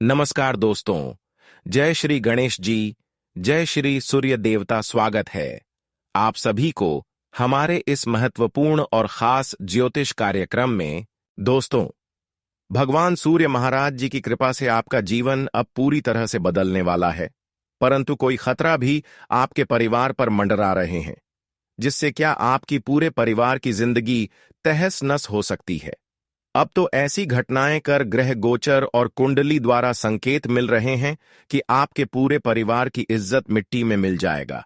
नमस्कार दोस्तों। जय श्री गणेश जी, जय श्री सूर्य देवता। स्वागत है आप सभी को हमारे इस महत्वपूर्ण और खास ज्योतिष कार्यक्रम में। दोस्तों, भगवान सूर्य महाराज जी की कृपा से आपका जीवन अब पूरी तरह से बदलने वाला है, परंतु कोई खतरा भी आपके परिवार पर मंडरा रहे हैं, जिससे क्या आपकी पूरे परिवार की जिंदगी तहस नस हो सकती है। अब तो ऐसी घटनाएं कर ग्रह गोचर और कुंडली द्वारा संकेत मिल रहे हैं कि आपके पूरे परिवार की इज्जत मिट्टी में मिल जाएगा।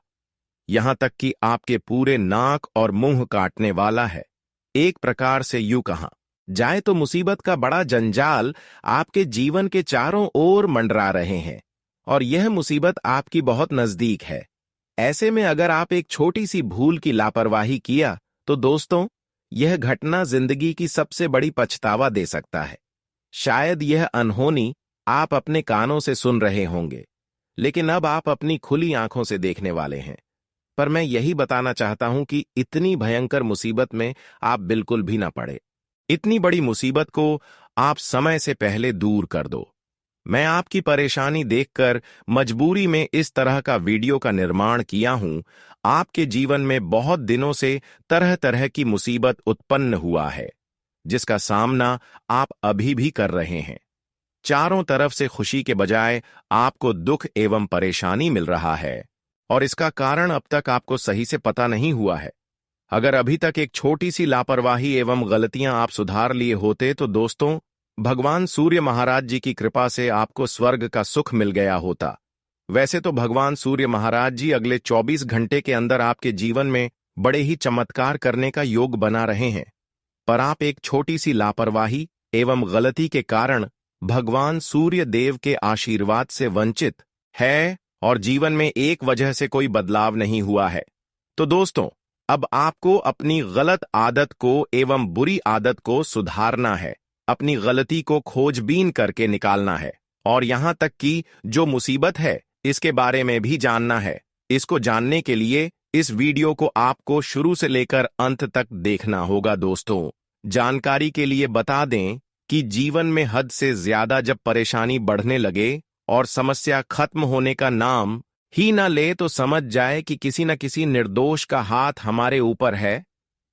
यहां तक कि आपके पूरे नाक और मुंह काटने वाला है। एक प्रकार से यूं कहा जाए तो मुसीबत का बड़ा जंजाल आपके जीवन के चारों ओर मंडरा रहे हैं और यह मुसीबत आपकी बहुत नजदीक है। ऐसे में अगर आप एक छोटी सी भूल की लापरवाही किया तो दोस्तों, यह घटना जिंदगी की सबसे बड़ी पछतावा दे सकता है। शायद यह अनहोनी आप अपने कानों से सुन रहे होंगे, लेकिन अब आप अपनी खुली आंखों से देखने वाले हैं। पर मैं यही बताना चाहता हूं कि इतनी भयंकर मुसीबत में आप बिल्कुल भी ना पड़े। इतनी बड़ी मुसीबत को आप समय से पहले दूर कर दो। मैं आपकी परेशानी देखकर मजबूरी में इस तरह का वीडियो का निर्माण किया हूं। आपके जीवन में बहुत दिनों से तरह तरह की मुसीबत उत्पन्न हुआ है, जिसका सामना आप अभी भी कर रहे हैं। चारों तरफ से खुशी के बजाय आपको दुख एवं परेशानी मिल रहा है, और इसका कारण अब तक आपको सही से पता नहीं हुआ है। अगर अभी तक एक छोटी सी लापरवाही एवं गलतियां आप सुधार लिए होते तो दोस्तों, भगवान सूर्य महाराज जी की कृपा से आपको स्वर्ग का सुख मिल गया होता। वैसे तो भगवान सूर्य महाराज जी अगले 24 घंटे के अंदर आपके जीवन में बड़े ही चमत्कार करने का योग बना रहे हैं, पर आप एक छोटी सी लापरवाही एवं गलती के कारण भगवान सूर्य देव के आशीर्वाद से वंचित है और जीवन में एक वजह से कोई बदलाव नहीं हुआ है। तो दोस्तों, अब आपको अपनी गलत आदत को एवं बुरी आदत को सुधारना है, अपनी गलती को खोजबीन करके निकालना है, और यहां तक कि जो मुसीबत है इसके बारे में भी जानना है। इसको जानने के लिए इस वीडियो को आपको शुरू से लेकर अंत तक देखना होगा। दोस्तों, जानकारी के लिए बता दें कि जीवन में हद से ज्यादा जब परेशानी बढ़ने लगे और समस्या खत्म होने का नाम ही न ले तो समझ जाए कि किसी न किसी निर्दोष का हाथ हमारे ऊपर है,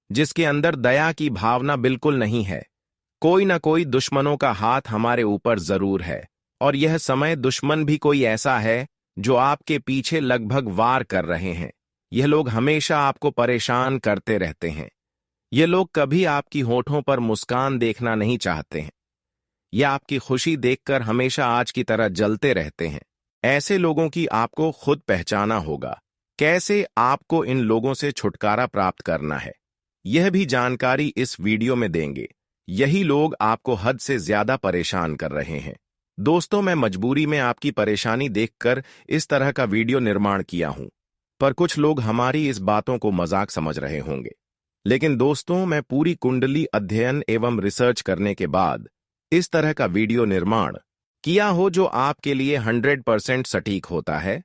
जिसके अंदर दया की भावना बिल्कुल नहीं है। कोई ना कोई दुश्मनों का हाथ हमारे ऊपर जरूर है, और यह समय दुश्मन भी कोई ऐसा है जो आपके पीछे लगभग वार कर रहे हैं। यह लोग हमेशा आपको परेशान करते रहते हैं। ये लोग कभी आपकी होठों पर मुस्कान देखना नहीं चाहते हैं। ये आपकी खुशी देखकर हमेशा आज की तरह जलते रहते हैं। ऐसे लोगों की आपको खुद पहचाना होगा। कैसे आपको इन लोगों से छुटकारा प्राप्त करना है, यह भी जानकारी इस वीडियो में देंगे। यही लोग आपको हद से ज्यादा परेशान कर रहे हैं। दोस्तों, मैं मजबूरी में आपकी परेशानी देखकर इस तरह का वीडियो निर्माण किया हूं, पर कुछ लोग हमारी इस बातों को मजाक समझ रहे होंगे। लेकिन दोस्तों, मैं पूरी कुंडली अध्ययन एवं रिसर्च करने के बाद इस तरह का वीडियो निर्माण किया हो जो आपके लिए 100% सटीक होता है।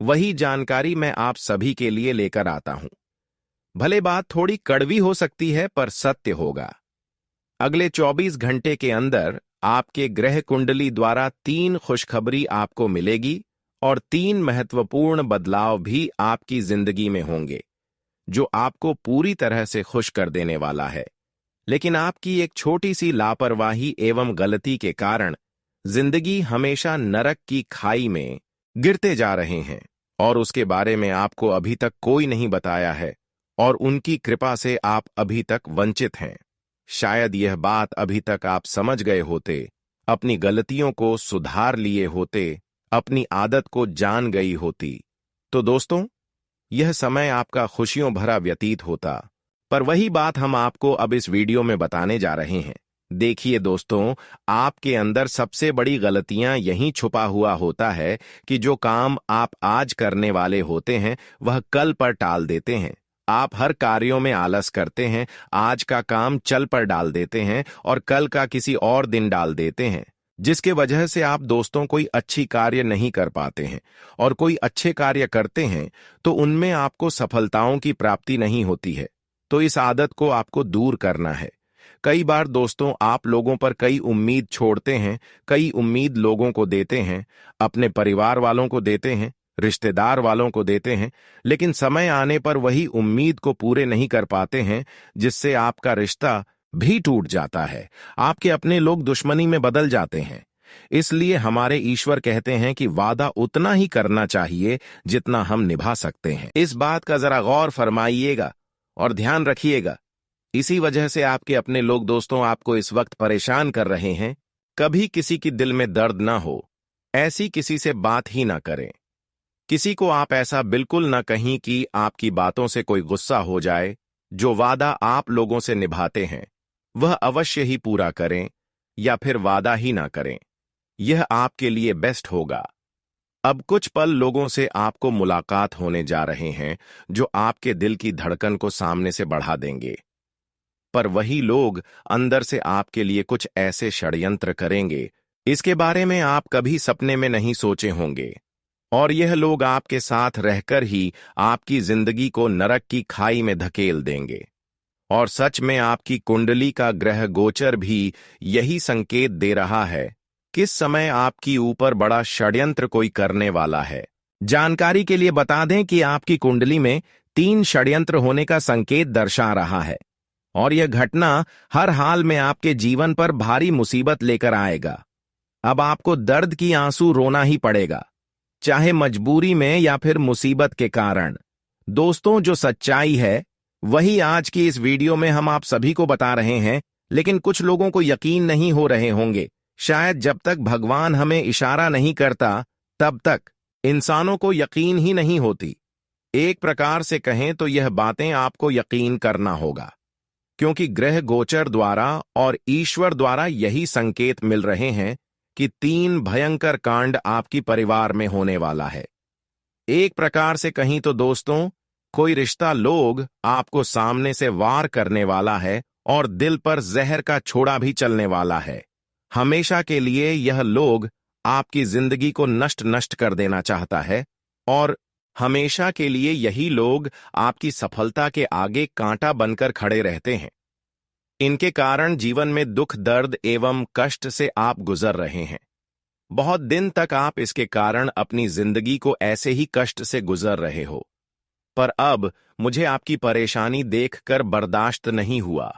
वही जानकारी मैं आप सभी के लिए लेकर आता हूं। भले बात थोड़ी कड़वी हो सकती है, पर सत्य होगा। अगले 24 घंटे के अंदर आपके ग्रह कुंडली द्वारा 3 खुशखबरी आपको मिलेगी और 3 महत्वपूर्ण बदलाव भी आपकी जिंदगी में होंगे, जो आपको पूरी तरह से खुश कर देने वाला है। लेकिन आपकी एक छोटी सी लापरवाही एवं गलती के कारण जिंदगी हमेशा नरक की खाई में गिरते जा रहे हैं, और उसके बारे में आपको अभी तक कोई नहीं बताया है, और उनकी कृपा से आप अभी तक वंचित हैं। शायद यह बात अभी तक आप समझ गए होते, अपनी गलतियों को सुधार लिए होते, अपनी आदत को जान गई होती, तो दोस्तों, यह समय आपका खुशियों भरा व्यतीत होता। पर वही बात हम आपको अब इस वीडियो में बताने जा रहे हैं। देखिए दोस्तों, आपके अंदर सबसे बड़ी गलतियां यहीं छुपा हुआ होता है कि जो काम आप आज करने वाले होते हैं वह कल पर टाल देते हैं। आप हर कार्यों में आलस करते हैं, आज का काम चल पर डाल देते हैं और कल का किसी और दिन डाल देते हैं, जिसके वजह से आप दोस्तों कोई अच्छी कार्य नहीं कर पाते हैं, और कोई अच्छे कार्य करते हैं तो उनमें आपको सफलताओं की प्राप्ति नहीं होती है। तो इस आदत को आपको दूर करना है। कई बार दोस्तों आप लोगों पर कई उम्मीद छोड़ते हैं, कई उम्मीद लोगों को देते हैं, अपने परिवार वालों को देते हैं, रिश्तेदार वालों को देते हैं, लेकिन समय आने पर वही उम्मीद को पूरे नहीं कर पाते हैं, जिससे आपका रिश्ता भी टूट जाता है। आपके अपने लोग दुश्मनी में बदल जाते हैं। इसलिए हमारे ईश्वर कहते हैं कि वादा उतना ही करना चाहिए जितना हम निभा सकते हैं। इस बात का जरा गौर फरमाइएगा और ध्यान रखिएगा। इसी वजह से आपके अपने लोग दोस्तों आपको इस वक्त परेशान कर रहे हैं। कभी किसी की दिल में दर्द ना हो, ऐसी किसी से बात ही ना करें। किसी को आप ऐसा बिल्कुल ना कहीं कि आपकी बातों से कोई गुस्सा हो जाए। जो वादा आप लोगों से निभाते हैं वह अवश्य ही पूरा करें, या फिर वादा ही ना करें। यह आपके लिए बेस्ट होगा। अब कुछ पल लोगों से आपको मुलाकात होने जा रहे हैं जो आपके दिल की धड़कन को सामने से बढ़ा देंगे। पर वही लोग अंदर से आपके लिए कुछ ऐसे षड्यंत्र करेंगे, इसके बारे में आप कभी सपने में नहीं सोचे होंगे। और यह लोग आपके साथ रहकर ही आपकी जिंदगी को नरक की खाई में धकेल देंगे। और सच में आपकी कुंडली का ग्रह गोचर भी यही संकेत दे रहा है किस समय आपकी ऊपर बड़ा षड्यंत्र कोई करने वाला है। जानकारी के लिए बता दें कि आपकी कुंडली में 3 षड्यंत्र होने का संकेत दर्शा रहा है, और यह घटना हर हाल में आपके जीवन पर भारी मुसीबत लेकर आएगा। अब आपको दर्द की आंसू रोना ही पड़ेगा, चाहे मजबूरी में या फिर मुसीबत के कारण। दोस्तों, जो सच्चाई है वही आज की इस वीडियो में हम आप सभी को बता रहे हैं, लेकिन कुछ लोगों को यकीन नहीं हो रहे होंगे। शायद जब तक भगवान हमें इशारा नहीं करता तब तक इंसानों को यकीन ही नहीं होती। एक प्रकार से कहें तो यह बातें आपको यकीन करना होगा, क्योंकि ग्रह गोचर द्वारा और ईश्वर द्वारा यही संकेत मिल रहे हैं कि 3 भयंकर कांड आपकी परिवार में होने वाला है। एक प्रकार से कहीं तो दोस्तों, कोई रिश्ता लोग आपको सामने से वार करने वाला है और दिल पर जहर का छोड़ा भी चलने वाला है। हमेशा के लिए यह लोग आपकी जिंदगी को नष्ट कर देना चाहता है, और हमेशा के लिए यही लोग आपकी सफलता के आगे कांटा बनकर खड़े रहते हैं। इनके कारण जीवन में दुख, दर्द एवं कष्ट से आप गुजर रहे हैं। बहुत दिन तक आप इसके कारण अपनी जिंदगी को ऐसे ही कष्ट से गुजर रहे हो। पर अब मुझे आपकी परेशानी देखकर बर्दाश्त नहीं हुआ,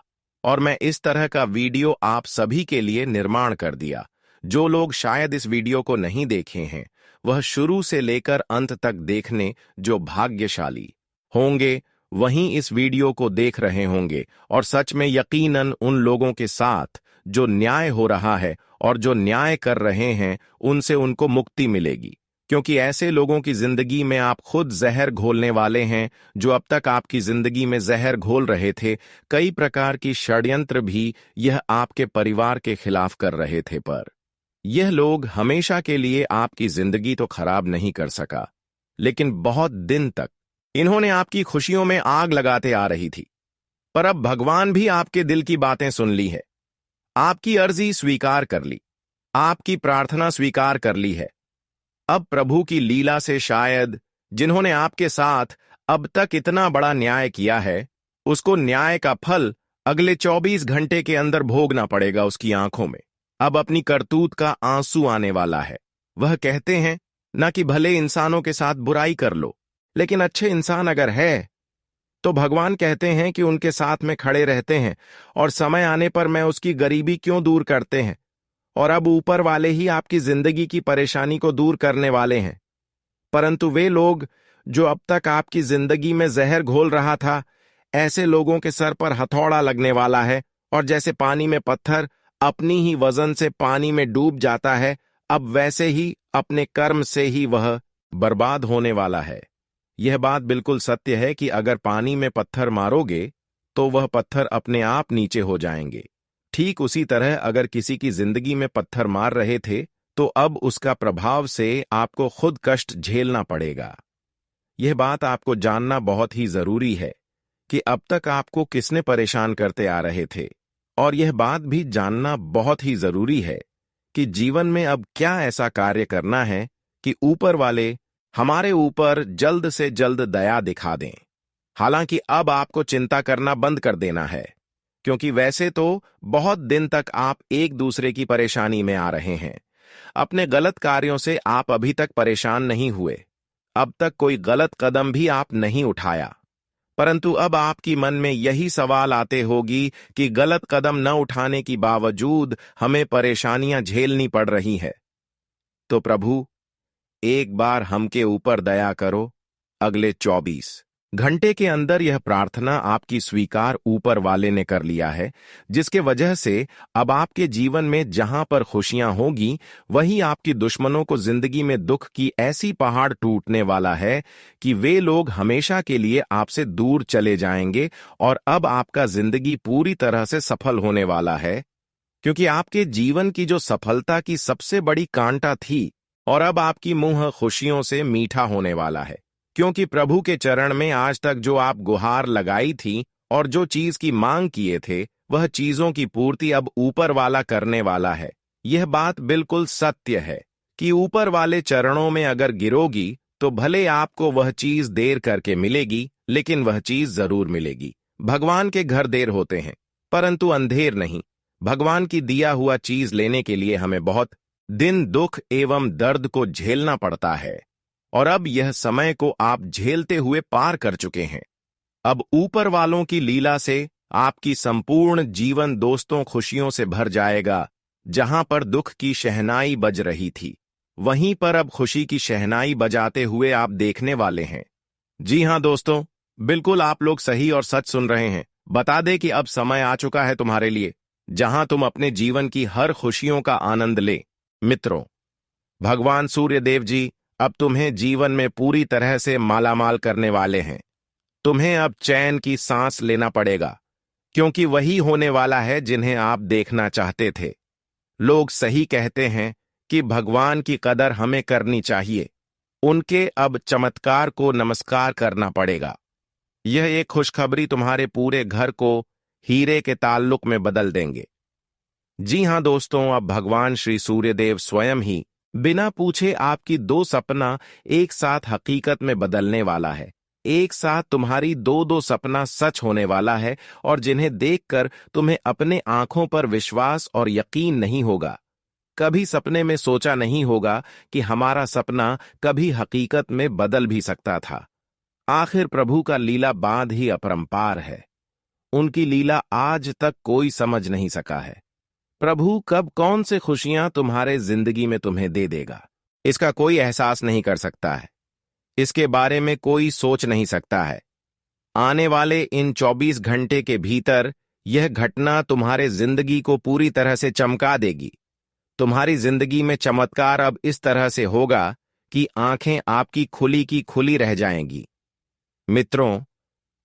और मैं इस तरह का वीडियो आप सभी के लिए निर्माण कर दिया। जो लोग शायद इस वीडियो को नहीं देखे हैं, वह शुरू से लेकर अंत तक देखने जो भाग्यशाली होंगे वहीं इस वीडियो को देख रहे होंगे। और सच में यकीनन उन लोगों के साथ जो न्याय हो रहा है और जो न्याय कर रहे हैं, उनसे उनको मुक्ति मिलेगी, क्योंकि ऐसे लोगों की जिंदगी में आप खुद जहर घोलने वाले हैं। जो अब तक आपकी जिंदगी में जहर घोल रहे थे, कई प्रकार की षड्यंत्र भी यह आपके परिवार के खिलाफ कर रहे थे, पर यह लोग हमेशा के लिए आपकी जिंदगी तो खराब नहीं कर सका, लेकिन बहुत दिन तक इन्होंने आपकी खुशियों में आग लगाते आ रही थी। पर अब भगवान भी आपके दिल की बातें सुन ली है, आपकी अर्जी स्वीकार कर ली, आपकी प्रार्थना स्वीकार कर ली है। अब प्रभु की लीला से शायद जिन्होंने आपके साथ अब तक इतना बड़ा न्याय किया है, उसको न्याय का फल अगले 24 घंटे के अंदर भोगना पड़ेगा उसकी आंखों में। अब अपनी करतूत का आंसू आने वाला है। वह कहते हैं न कि भले इंसानों के साथ बुराई कर लो, लेकिन अच्छे इंसान अगर है तो भगवान कहते हैं कि उनके साथ में खड़े रहते हैं, और समय आने पर मैं उसकी गरीबी क्यों दूर करते हैं। और अब ऊपर वाले ही आपकी जिंदगी की परेशानी को दूर करने वाले हैं। परंतु वे लोग जो अब तक आपकी जिंदगी में जहर घोल रहा था, ऐसे लोगों के सर पर हथौड़ा लगने वाला है, और जैसे पानी में पत्थर अपनी ही वजन से पानी में डूब जाता है, अब वैसे ही अपने कर्म से ही वह बर्बाद होने वाला है। यह बात बिल्कुल सत्य है कि अगर पानी में पत्थर मारोगे तो वह पत्थर अपने आप नीचे हो जाएंगे। ठीक उसी तरह अगर किसी की जिंदगी में पत्थर मार रहे थे, तो अब उसका प्रभाव से आपको खुद कष्ट झेलना पड़ेगा। यह बात आपको जानना बहुत ही जरूरी है कि अब तक आपको किसने परेशान करते आ रहे थे, और यह बात भी जानना बहुत ही जरूरी है कि जीवन में अब क्या ऐसा कार्य करना है कि ऊपर वाले हमारे ऊपर जल्द से जल्द दया दिखा दें। हालांकि अब आपको चिंता करना बंद कर देना है। क्योंकि वैसे तो बहुत दिन तक आप एक दूसरे की परेशानी में आ रहे हैं। अपने गलत कार्यों से आप अभी तक परेशान नहीं हुए। अब तक कोई गलत कदम भी आप नहीं उठाया। परंतु अब आपकी मन में यही सवाल आते होगी कि गलत कदम न उठाने की बावजूद हमें परेशानियां झेलनी पड़ रही है। तो प्रभु, एक बार हमके ऊपर दया करो। अगले 24 घंटे के अंदर यह प्रार्थना आपकी स्वीकार ऊपर वाले ने कर लिया है, जिसके वजह से अब आपके जीवन में जहां पर खुशियां होगी, वहीं आपकी दुश्मनों को जिंदगी में दुख की ऐसी पहाड़ टूटने वाला है कि वे लोग हमेशा के लिए आपसे दूर चले जाएंगे और अब आपका जिंदगी पूरी तरह से सफल होने वाला है। क्योंकि आपके जीवन की जो सफलता की सबसे बड़ी कांटा थी, और अब आपकी मुंह खुशियों से मीठा होने वाला है। क्योंकि प्रभु के चरण में आज तक जो आप गुहार लगाई थी और जो चीज की मांग किए थे, वह चीजों की पूर्ति अब ऊपर वाला करने वाला है। यह बात बिल्कुल सत्य है कि ऊपर वाले चरणों में अगर गिरोगी तो भले आपको वह चीज देर करके मिलेगी, लेकिन वह चीज जरूर मिलेगी। भगवान के घर देर होते हैं, परंतु अंधेर नहीं। भगवान की दिया हुआ चीज लेने के लिए हमें बहुत दिन दुख एवं दर्द को झेलना पड़ता है, और अब यह समय को आप झेलते हुए पार कर चुके हैं। अब ऊपर वालों की लीला से आपकी संपूर्ण जीवन दोस्तों खुशियों से भर जाएगा। जहां पर दुख की शहनाई बज रही थी, वहीं पर अब खुशी की शहनाई बजाते हुए आप देखने वाले हैं। जी हां दोस्तों, बिल्कुल आप लोग सही और सच सुन रहे हैं। बता दे कि अब समय आ चुका है तुम्हारे लिए, जहां तुम अपने जीवन की हर खुशियों का आनंद ले। मित्रों, भगवान सूर्यदेव जी अब तुम्हें जीवन में पूरी तरह से मालामाल करने वाले हैं। तुम्हें अब चैन की सांस लेना पड़ेगा, क्योंकि वही होने वाला है जिन्हें आप देखना चाहते थे। लोग सही कहते हैं कि भगवान की कदर हमें करनी चाहिए। उनके अब चमत्कार को नमस्कार करना पड़ेगा। यह एक खुशखबरी तुम्हारे पूरे घर को हीरे के ताल्लुक में बदल देंगे। जी हां दोस्तों, अब भगवान श्री सूर्यदेव स्वयं ही बिना पूछे आपकी दो सपना एक साथ हकीकत में बदलने वाला है। एक साथ तुम्हारी दो दो सपना सच होने वाला है, और जिन्हें देखकर तुम्हें अपने आंखों पर विश्वास और यकीन नहीं होगा। कभी सपने में सोचा नहीं होगा कि हमारा सपना कभी हकीकत में बदल भी सकता था। आखिर प्रभु का लीला बांध ही अपरंपार है। उनकी लीला आज तक कोई समझ नहीं सका है। प्रभु कब कौन से खुशियां तुम्हारे जिंदगी में तुम्हें दे देगा, इसका कोई एहसास नहीं कर सकता है। इसके बारे में कोई सोच नहीं सकता है। आने वाले इन 24 घंटे के भीतर यह घटना तुम्हारे जिंदगी को पूरी तरह से चमका देगी। तुम्हारी जिंदगी में चमत्कार अब इस तरह से होगा कि आंखें आपकी खुली की खुली रह जाएंगी। मित्रों,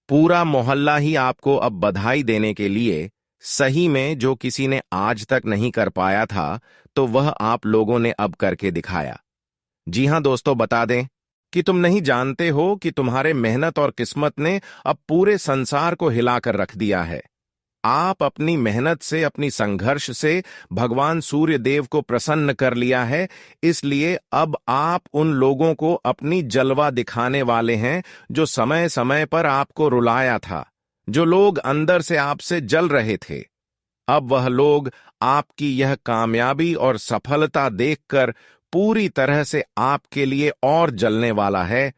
पूरा मोहल्ला ही आपको अब बधाई देने के लिए सही में जो किसी ने आज तक नहीं कर पाया था, तो वह आप लोगों ने अब करके दिखाया। जी हां दोस्तों, बता दें कि तुम नहीं जानते हो कि तुम्हारे मेहनत और किस्मत ने अब पूरे संसार को हिलाकर रख दिया है। आप अपनी मेहनत से, अपनी संघर्ष से भगवान सूर्य देव को प्रसन्न कर लिया है। इसलिए अब आप उन लोगों को अपनी जलवा दिखाने वाले हैं जो समय समय पर आपको रुलाया था, जो लोग अंदर से आपसे जल रहे थे। अब वह लोग आपकी यह कामयाबी और सफलता देखकर पूरी तरह से आपके लिए और जलने वाला है।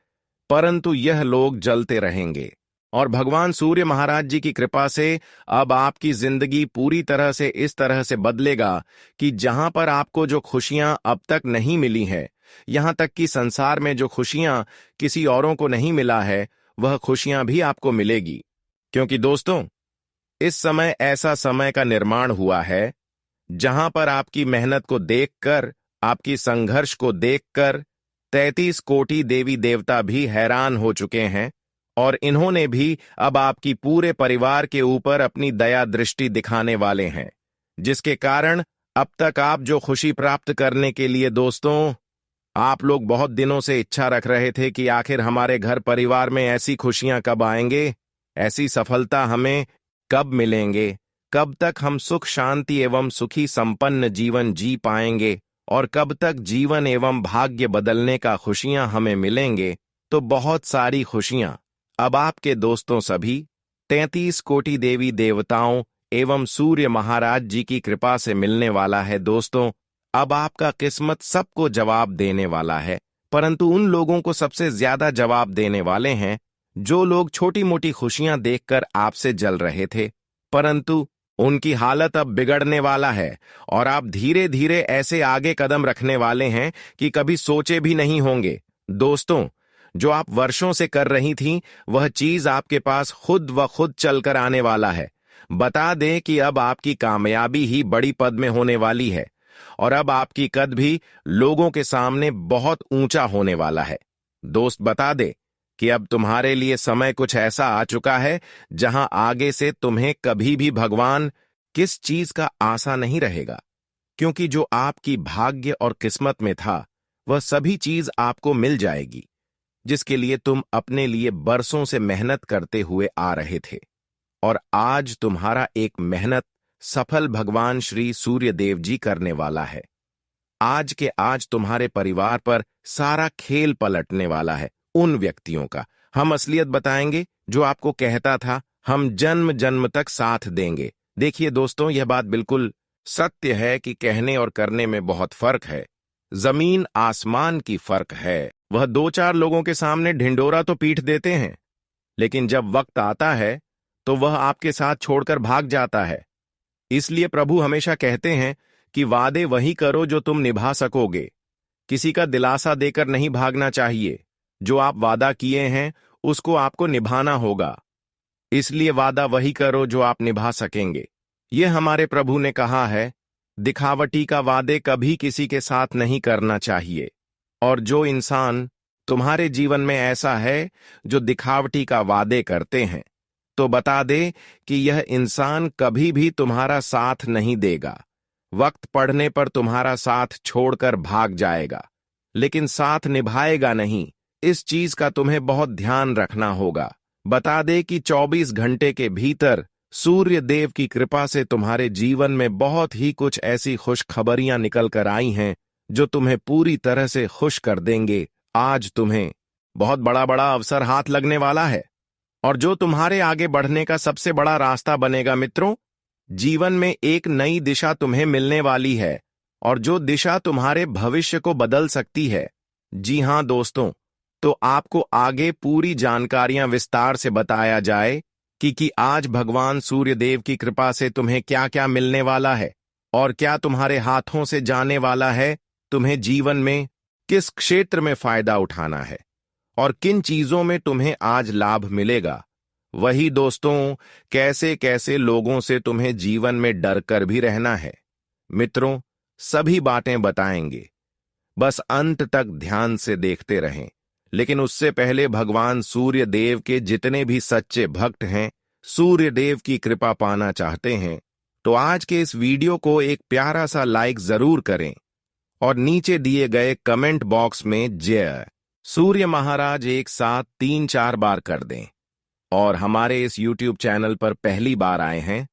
परंतु यह लोग जलते रहेंगे, और भगवान सूर्य महाराज जी की कृपा से अब आपकी जिंदगी पूरी तरह से इस तरह से बदलेगा कि जहां पर आपको जो खुशियां अब तक नहीं मिली है, यहां तक कि संसार में जो खुशियां किसी औरों को नहीं मिला है, वह खुशियां भी आपको मिलेगी। क्योंकि दोस्तों, इस समय ऐसा समय का निर्माण हुआ है जहां पर आपकी मेहनत को देखकर, आपकी संघर्ष को देखकर 33 कोटि देवी देवता भी हैरान हो चुके हैं, और इन्होंने भी अब आपकी पूरे परिवार के ऊपर अपनी दया दृष्टि दिखाने वाले हैं, जिसके कारण अब तक आप जो खुशी प्राप्त करने के लिए दोस्तों आप लोग बहुत दिनों से इच्छा रख रहे थे कि आखिर हमारे घर परिवार में ऐसी खुशियां कब आएंगे, ऐसी सफलता हमें कब मिलेंगे, कब तक हम सुख शांति एवं सुखी संपन्न जीवन जी पाएंगे, और कब तक जीवन एवं भाग्य बदलने का खुशियां हमें मिलेंगे। तो बहुत सारी खुशियां अब आपके दोस्तों सभी 33 कोटि देवी देवताओं एवं सूर्य महाराज जी की कृपा से मिलने वाला है। दोस्तों, अब आपका किस्मत सबको जवाब देने वाला है, परंतु उन लोगों को सबसे ज्यादा जवाब देने वाले हैं जो लोग छोटी मोटी खुशियां देखकर आपसे जल रहे थे, परंतु उनकी हालत अब बिगड़ने वाला है और आप धीरे धीरे ऐसे आगे कदम रखने वाले हैं कि कभी सोचे भी नहीं होंगे। दोस्तों, जो आप वर्षों से कर रही थीं, वह चीज आपके पास खुद व खुद चलकर आने वाला है। बता दें कि अब आपकी कामयाबी ही बड़ी पद में होने वाली है और अब आपकी कद भी लोगों के सामने बहुत ऊंचा होने वाला है। दोस्त, बता दे कि अब तुम्हारे लिए समय कुछ ऐसा आ चुका है जहां आगे से तुम्हें कभी भी भगवान किस चीज का आसा नहीं रहेगा, क्योंकि जो आपकी भाग्य और किस्मत में था वह सभी चीज आपको मिल जाएगी जिसके लिए तुम अपने लिए बरसों से मेहनत करते हुए आ रहे थे। और आज तुम्हारा एक मेहनत सफल भगवान श्री सूर्य देव जी करने वाला है। आज के आज तुम्हारे परिवार पर सारा खेल पलटने वाला है। उन व्यक्तियों का हम असलियत बताएंगे जो आपको कहता था हम जन्म जन्म तक साथ देंगे। देखिए दोस्तों, यह बात बिल्कुल सत्य है कि कहने और करने में बहुत फर्क है, जमीन आसमान की फर्क है। वह दो चार लोगों के सामने ढिंडोरा तो पीट देते हैं, लेकिन जब वक्त आता है तो वह आपके साथ छोड़कर भाग जाता है। इसलिए प्रभु हमेशा कहते हैं कि वादे वही करो जो तुम निभा सकोगे। किसी का दिलासा देकर नहीं भागना चाहिए। जो आप वादा किए हैं उसको आपको निभाना होगा, इसलिए वादा वही करो जो आप निभा सकेंगे। यह हमारे प्रभु ने कहा है। दिखावटी का वादे कभी किसी के साथ नहीं करना चाहिए। और जो इंसान तुम्हारे जीवन में ऐसा है जो दिखावटी का वादे करते हैं, तो बता दे कि यह इंसान कभी भी तुम्हारा साथ नहीं देगा। वक्त पड़ने पर तुम्हारा साथ छोड़कर भाग जाएगा, लेकिन साथ निभाएगा नहीं। इस चीज का तुम्हें बहुत ध्यान रखना होगा। बता दे कि 24 घंटे के भीतर सूर्य देव की कृपा से तुम्हारे जीवन में बहुत ही कुछ ऐसी खुशखबरियां निकल कर आई हैं जो तुम्हें पूरी तरह से खुश कर देंगे। आज तुम्हें बहुत बड़ा बड़ा अवसर हाथ लगने वाला है और जो तुम्हारे आगे बढ़ने का सबसे बड़ा रास्ता बनेगा। मित्रों, जीवन में एक नई दिशा तुम्हें मिलने वाली है और जो दिशा तुम्हारे भविष्य को बदल सकती है। जी हां दोस्तों, तो आपको आगे पूरी जानकारियां विस्तार से बताया जाए कि आज भगवान सूर्यदेव की कृपा से तुम्हें क्या क्या मिलने वाला है और क्या तुम्हारे हाथों से जाने वाला है। तुम्हें जीवन में किस क्षेत्र में फायदा उठाना है और किन चीजों में तुम्हें आज लाभ मिलेगा। वही दोस्तों, कैसे कैसे लोगों से तुम्हें जीवन में डर कर भी रहना है। मित्रों, सभी बातें बताएंगे, बस अंत तक ध्यान से देखते रहें। लेकिन उससे पहले भगवान सूर्य देव के जितने भी सच्चे भक्त हैं, सूर्य देव की कृपा पाना चाहते हैं, तो आज के इस वीडियो को एक प्यारा सा लाइक जरूर करें और नीचे दिए गए कमेंट बॉक्स में जय सूर्य महाराज एक साथ 3-4 बार कर दें। और हमारे इस YouTube चैनल पर पहली बार आए हैं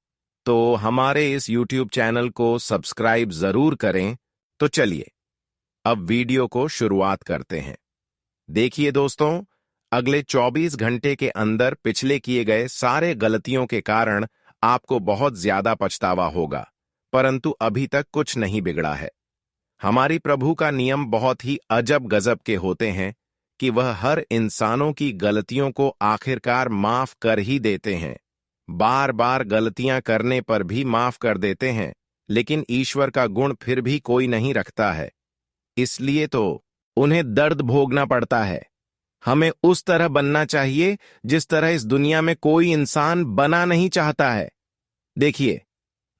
तो हमारे इस YouTube चैनल को सब्सक्राइब जरूर करें। तो चलिए अब वीडियो को शुरुआत करते हैं। देखिए दोस्तों, अगले 24 घंटे के अंदर पिछले किए गए सारे गलतियों के कारण आपको बहुत ज्यादा पछतावा होगा, परंतु अभी तक कुछ नहीं बिगड़ा है। हमारी प्रभु का नियम बहुत ही अजब गजब के होते हैं कि वह हर इंसानों की गलतियों को आखिरकार माफ कर ही देते हैं। बार बार गलतियां करने पर भी माफ कर देते हैं, लेकिन ईश्वर का गुण फिर भी कोई नहीं रखता है। इसलिए तो उन्हें दर्द भोगना पड़ता है। हमें उस तरह बनना चाहिए जिस तरह इस दुनिया में कोई इंसान बना नहीं चाहता है। देखिए,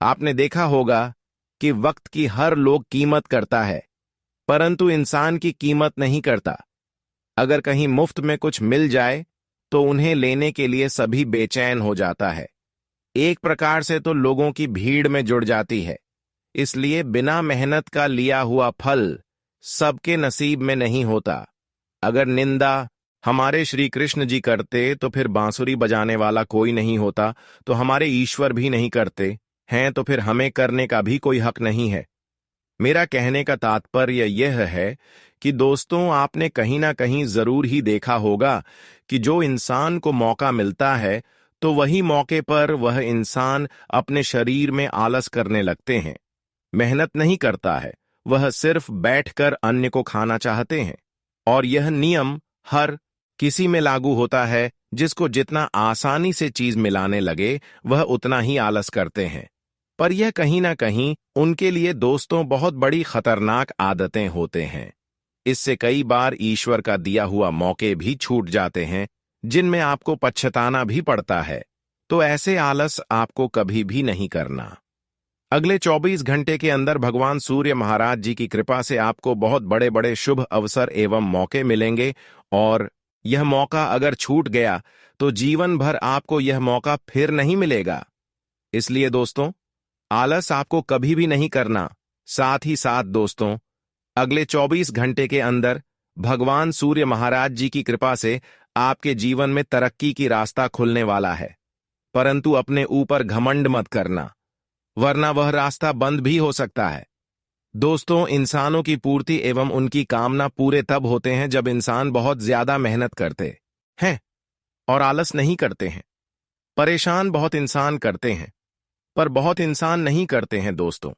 आपने देखा होगा कि वक्त की हर लोग कीमत करता है, परंतु इंसान की कीमत नहीं करता। अगर कहीं मुफ्त में कुछ मिल जाए तो उन्हें लेने के लिए सभी बेचैन हो जाता है। एक प्रकार से तो लोगों की भीड़ में जुड़ जाती है। इसलिए बिना मेहनत का लिया हुआ फल सबके नसीब में नहीं होता। अगर निंदा हमारे श्री कृष्ण जी करते तो फिर बांसुरी बजाने वाला कोई नहीं होता, तो हमारे ईश्वर भी नहीं करते हैं, तो फिर हमें करने का भी कोई हक नहीं है। मेरा कहने का तात्पर्य यह है कि दोस्तों, आपने कहीं ना कहीं जरूर ही देखा होगा कि जो इंसान को मौका मिलता है तो तो वही मौके पर वह इंसान अपने शरीर में आलस करने लगते हैं। मेहनत नहीं करता है, वह सिर्फ बैठकर अन्य को खाना चाहते हैं। और यह नियम हर किसी में लागू होता है। जिसको जितना आसानी से चीज मिलाने लगे वह उतना ही आलस करते हैं। पर यह कहीं ना कहीं उनके लिए दोस्तों बहुत बड़ी खतरनाक आदतें होते हैं। इससे कई बार ईश्वर का दिया हुआ मौके भी छूट जाते हैं, जिनमें आपको पछताना भी पड़ता है। तो ऐसे आलस आपको कभी भी नहीं करना। अगले 24 घंटे के अंदर भगवान सूर्य महाराज जी की कृपा से आपको बहुत बड़े बड़े शुभ अवसर एवं मौके मिलेंगे। और यह मौका अगर छूट गया तो जीवन भर आपको यह मौका फिर नहीं मिलेगा। इसलिए दोस्तों, आलस आपको कभी भी नहीं करना। साथ ही साथ दोस्तों, अगले 24 घंटे के अंदर भगवान सूर्य महाराज जी की कृपा से आपके जीवन में तरक्की की रास्ता खुलने वाला है। परंतु अपने ऊपर घमंड मत करना, वरना वह रास्ता बंद भी हो सकता है। दोस्तों, इंसानों की पूर्ति एवं उनकी कामना पूरे तब होते हैं जब इंसान बहुत ज्यादा मेहनत करते हैं और आलस नहीं करते हैं। परेशान बहुत इंसान करते हैं, पर बहुत इंसान नहीं करते हैं। दोस्तों,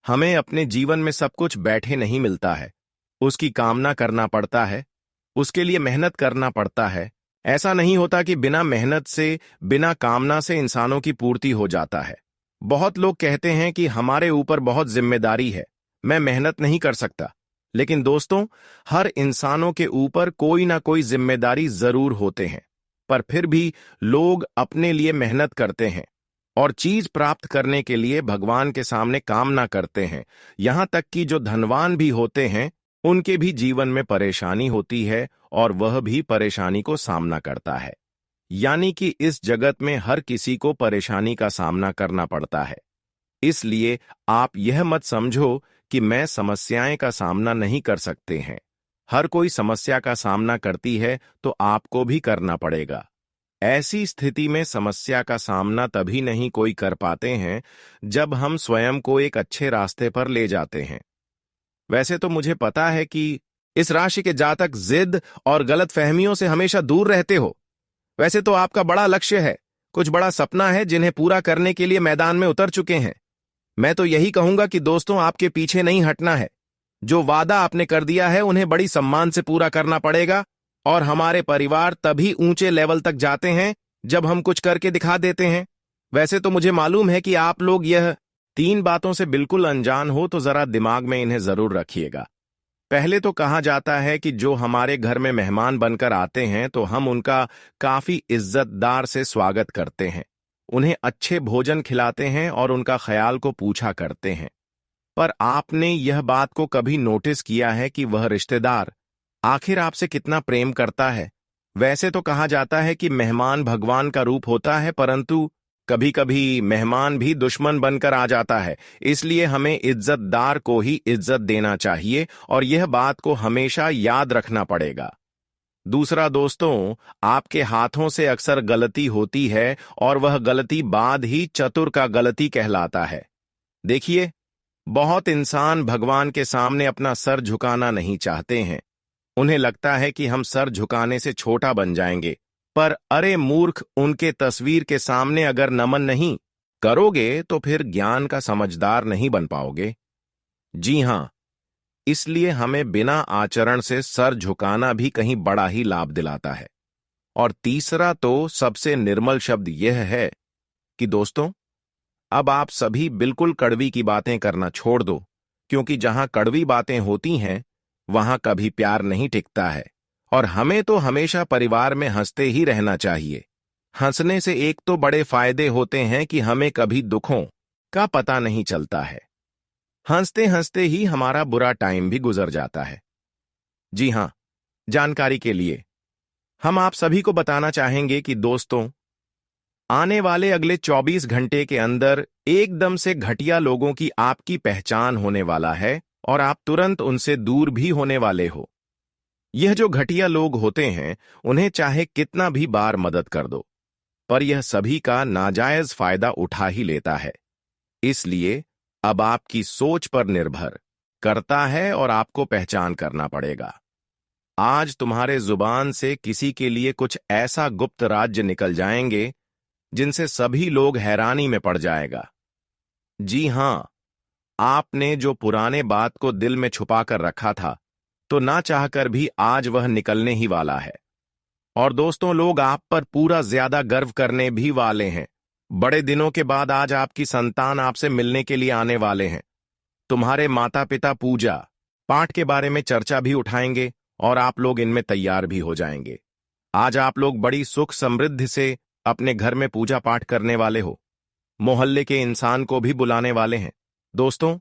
हमें अपने जीवन में सब कुछ बैठे नहीं मिलता है, उसकी कामना करना पड़ता है, उसके लिए मेहनत करना पड़ता है। ऐसा नहीं होता कि बिना मेहनत से, बिना कामना से इंसानों की पूर्ति हो जाता है। बहुत लोग कहते हैं कि हमारे ऊपर बहुत जिम्मेदारी है, मैं मेहनत नहीं कर सकता। लेकिन दोस्तों, हर इंसानों के ऊपर कोई ना कोई जिम्मेदारी जरूर होते हैं, पर फिर भी लोग अपने लिए मेहनत करते हैं और चीज प्राप्त करने के लिए भगवान के सामने कामना करते हैं। यहां तक कि जो धनवान भी होते हैं, उनके भी जीवन में परेशानी होती है और वह भी परेशानी को सामना करता है। यानी कि इस जगत में हर किसी को परेशानी का सामना करना पड़ता है। इसलिए आप यह मत समझो कि मैं समस्याएं का सामना नहीं कर सकते हैं। हर कोई समस्या का सामना करती है, तो आपको भी करना पड़ेगा। ऐसी स्थिति में समस्या का सामना तभी नहीं कोई कर पाते हैं जब हम स्वयं को एक अच्छे रास्ते पर ले जाते हैं। वैसे तो मुझे पता है कि इस राशि के जातक जिद और गलतफहमियों से हमेशा दूर रहते हो। वैसे तो आपका बड़ा लक्ष्य है, कुछ बड़ा सपना है जिन्हें पूरा करने के लिए मैदान में उतर चुके हैं। मैं तो यही कहूंगा कि दोस्तों, आपके पीछे नहीं हटना है। जो वादा आपने कर दिया है उन्हें बड़ी सम्मान से पूरा करना पड़ेगा। और हमारे परिवार तभी ऊंचे लेवल तक जाते हैं जब हम कुछ करके दिखा देते हैं। वैसे तो मुझे मालूम है कि आप लोग यह 3 बातों से बिल्कुल अनजान हो, तो जरा दिमाग में इन्हें जरूर रखिएगा। पहले तो कहा जाता है कि जो हमारे घर में मेहमान बनकर आते हैं तो हम उनका काफी इज्जतदार से स्वागत करते हैं, उन्हें अच्छे भोजन खिलाते हैं और उनका ख्याल को पूछा करते हैं। पर आपने यह बात को कभी नोटिस किया है कि वह रिश्तेदार आखिर आपसे कितना प्रेम करता है? वैसे तो कहा जाता है कि मेहमान भगवान का रूप होता है, परंतु कभी कभी मेहमान भी दुश्मन बनकर आ जाता है। इसलिए हमें इज्जतदार को ही इज्जत देना चाहिए और यह बात को हमेशा याद रखना पड़ेगा। दूसरा दोस्तों, आपके हाथों से अक्सर गलती होती है और वह गलती बाद ही चतुर का गलती कहलाता है। देखिए, बहुत इंसान भगवान के सामने अपना सर झुकाना नहीं चाहते हैं। उन्हें लगता है कि हम सर झुकाने से छोटा बन जाएंगे। पर अरे मूर्ख, उनके तस्वीर के सामने अगर नमन नहीं करोगे तो फिर ज्ञान का समझदार नहीं बन पाओगे। जी हां, इसलिए हमें बिना आचरण से सर झुकाना भी कहीं बड़ा ही लाभ दिलाता है। और तीसरा तो सबसे निर्मल शब्द यह है कि दोस्तों, अब आप सभी बिल्कुल कड़वी की बातें करना छोड़ दो, क्योंकि जहां कड़वी बातें होती हैं वहां कभी प्यार नहीं टिकता है। और हमें तो हमेशा परिवार में हंसते ही रहना चाहिए। हंसने से एक तो बड़े फायदे होते हैं कि हमें कभी दुखों का पता नहीं चलता है। हंसते हंसते ही हमारा बुरा टाइम भी गुजर जाता है। जी हां, जानकारी के लिए हम आप सभी को बताना चाहेंगे कि दोस्तों, आने वाले अगले 24 घंटे के अंदर एकदम से घटिया लोगों की आपकी पहचान होने वाला है और आप तुरंत उनसे दूर भी होने वाले हो। यह जो घटिया लोग होते हैं, उन्हें चाहे कितना भी बार मदद कर दो, पर यह सभी का नाजायज फायदा उठा ही लेता है। इसलिए अब आपकी सोच पर निर्भर करता है और आपको पहचान करना पड़ेगा। आज तुम्हारे जुबान से किसी के लिए कुछ ऐसा गुप्त राज्य निकल जाएंगे जिनसे सभी लोग हैरानी में पड़ जाएगा। जी हां, आपने जो पुराने बात को दिल में छुपा कर रखा था, तो ना चाहकर भी आज वह निकलने ही वाला है। और दोस्तों, लोग आप पर पूरा ज्यादा गर्व करने भी वाले हैं। बड़े दिनों के बाद आज आपकी संतान आपसे मिलने के लिए आने वाले हैं। तुम्हारे माता पिता पूजा पाठ के बारे में चर्चा भी उठाएंगे और आप लोग इनमें तैयार भी हो जाएंगे। आज आप लोग बड़ी सुख समृद्धि से अपने घर में पूजा पाठ करने वाले हो। मोहल्ले के इंसान को भी बुलाने वाले हैं। दोस्तों,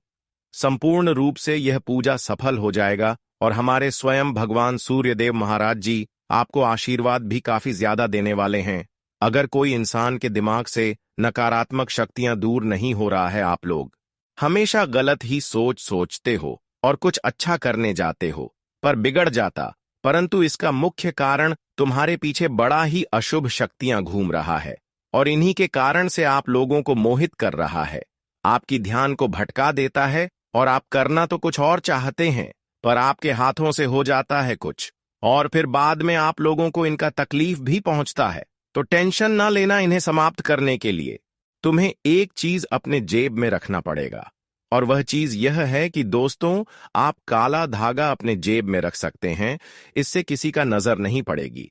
संपूर्ण रूप से यह पूजा सफल हो जाएगा और हमारे स्वयं भगवान सूर्यदेव महाराज जी आपको आशीर्वाद भी काफी ज्यादा देने वाले हैं। अगर कोई इंसान के दिमाग से नकारात्मक शक्तियां दूर नहीं हो रहा है, आप लोग हमेशा गलत ही सोचते हो और कुछ अच्छा करने जाते हो पर बिगड़ जाता, परंतु इसका मुख्य कारण तुम्हारे पीछे बड़ा ही अशुभ शक्तियां घूम रहा है और इन्हीं के कारण से आप लोगों को मोहित कर रहा है, आपकी ध्यान को भटका देता है और आप करना तो कुछ और चाहते हैं पर आपके हाथों से हो जाता है कुछ और फिर बाद में आप लोगों को इनका तकलीफ भी पहुंचता है। तो टेंशन ना लेना। इन्हें समाप्त करने के लिए तुम्हें एक चीज अपने जेब में रखना पड़ेगा और वह चीज यह है कि दोस्तों, आप काला धागा अपने जेब में रख सकते हैं, इससे किसी का नजर नहीं पड़ेगी।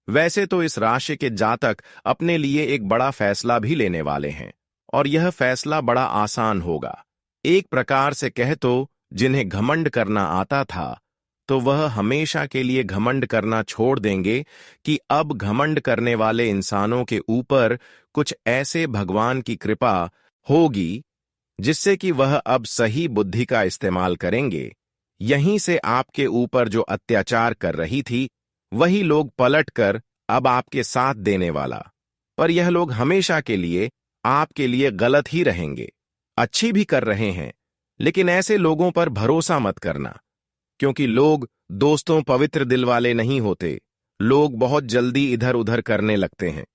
वैसे तो इस राशि के जातक अपने लिए एक बड़ा फैसला भी लेने वाले हैं और यह फैसला बड़ा आसान होगा। एक प्रकार से कह तो जिन्हें घमंड करना आता था तो वह हमेशा के लिए घमंड करना छोड़ देंगे कि अब घमंड करने वाले इंसानों के ऊपर कुछ ऐसे भगवान की कृपा होगी जिससे कि वह अब सही बुद्धि का इस्तेमाल करेंगे। यहीं से आपके ऊपर जो अत्याचार कर रही थी वही लोग पलट कर अब आपके साथ देने वाला, पर यह लोग हमेशा के लिए आपके लिए गलत ही रहेंगे। अच्छी भी कर रहे हैं, लेकिन ऐसे लोगों पर भरोसा मत करना, क्योंकि लोग दोस्तों पवित्र दिल वाले नहीं होते। लोग बहुत जल्दी इधर उधर करने लगते हैं।